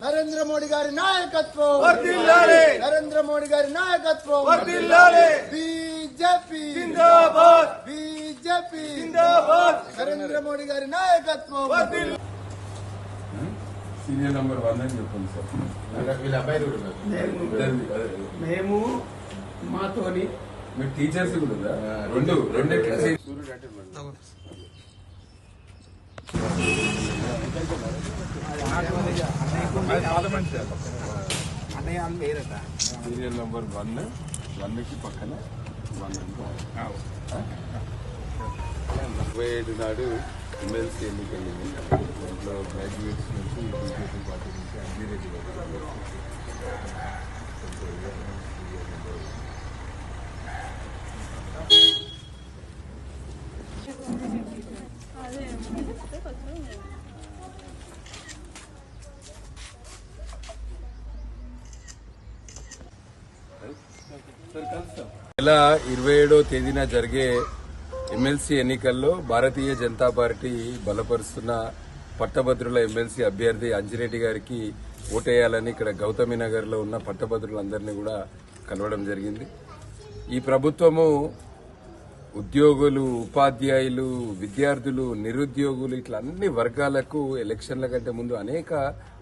నరేంద్ర మోడీ గారి నాయకత్వం, నరేంద్ర మోడీ గారి నాయకత్వం, బీజేపీ జిందాబాద్, బీజేపీ జిందాబాద్, నరేంద్ర మోడీ గారి నాయకత్వం. సీరియల్ నంబర్ 1 అని చెప్పండి సార్. మేము మాతోని మీ టీచర్స్ కూడా రెండే క్లాస్ సీరియల్ నంబర్ 1 కి పక్కన 27 నాడు ఎమ్మెల్సీ ఎన్నికలు దాంట్లో గ్రాడ్యుయేట్స్ నుంచి బీజేపీ పార్టీ నుంచి అంజిరెడ్డి గారు నెల 27వ తేదీన జరిగే ఎమ్మెల్సీ ఎన్నికల్లో భారతీయ జనతా పార్టీ బలపరుస్తున్న పట్టభద్రుల ఎమ్మెల్సీ అభ్యర్థి అంజిరెడ్డి గారికి ఓటేయాలని ఇక్కడ గౌతమి నగర్ లో ఉన్న పట్టభద్రులందరినీ కూడా కలవడం జరిగింది. ఈ ప్రభుత్వము ఉద్యోగులు, ఉపాధ్యాయులు, విద్యార్థులు, నిరుద్యోగులు ఇట్లా అన్ని వర్గాలకు ఎలక్షన్ల కంటే ముందు అనేక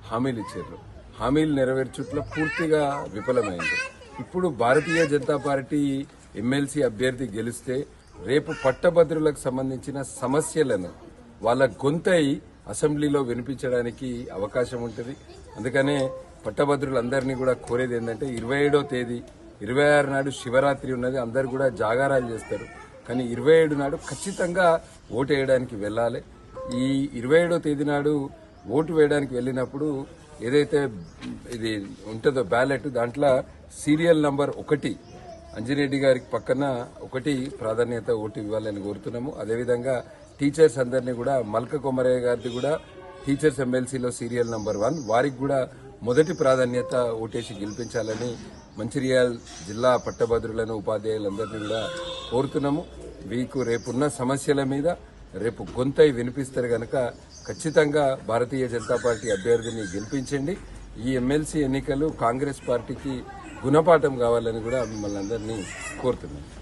హామీలు ఇచ్చారు. హామీలు నెరవేర్చుట్లో పూర్తిగా విఫలమైంది. ఇప్పుడు భారతీయ జనతా పార్టీ ఎమ్మెల్సీ అభ్యర్థి గెలిస్తే రేపు పట్టభద్రులకు సంబంధించిన సమస్యలను వాళ్ళ గొంతై అసెంబ్లీలో వినిపించడానికి అవకాశం ఉంటుంది. అందుకనే పట్టభద్రులందరినీ కూడా కోరేది ఏంటంటే 27వ తేదీ 26 నాడు శివరాత్రి ఉన్నది, అందరు కూడా జాగారాలు చేస్తారు. కానీ 27 నాడు ఖచ్చితంగా ఓటు వేయడానికి వెళ్ళాలి. ఈ 27వ తేదీ నాడు ఓటు వేయడానికి వెళ్ళినప్పుడు ఏదైతే ఇది ఉంటుందో బ్యాలెట్, దాంట్లో సీరియల్ నంబర్ 1 అంజిరెడ్డి గారికి పక్కన 1 ప్రాధాన్యత ఓటు ఇవ్వాలని కోరుతున్నాము. అదేవిధంగా టీచర్స్ అందరినీ కూడా మల్క కొమరయ్య గారిది కూడా టీచర్స్ ఎమ్మెల్సీలో సీరియల్ నంబర్ 1 వారికి కూడా మొదటి ప్రాధాన్యత ఓటేసి గెలిపించాలని మంచిర్యాల జిల్లా పట్టభద్రులను, ఉపాధ్యాయులందరినీ కూడా కోరుతున్నాము. మీకు రేపున్న సమస్యల మీద రేపు గొంతై వినిపిస్తారు గనక ఖచ్చితంగా భారతీయ జనతా పార్టీ అభ్యర్థిని గెలిపించండి. ఈ ఎమ్మెల్సీ ఎన్నికలు కాంగ్రెస్ పార్టీకి గుణపాఠం కావాలని కూడా మిమ్మల్ని అందరినీ కోరుతున్నాను.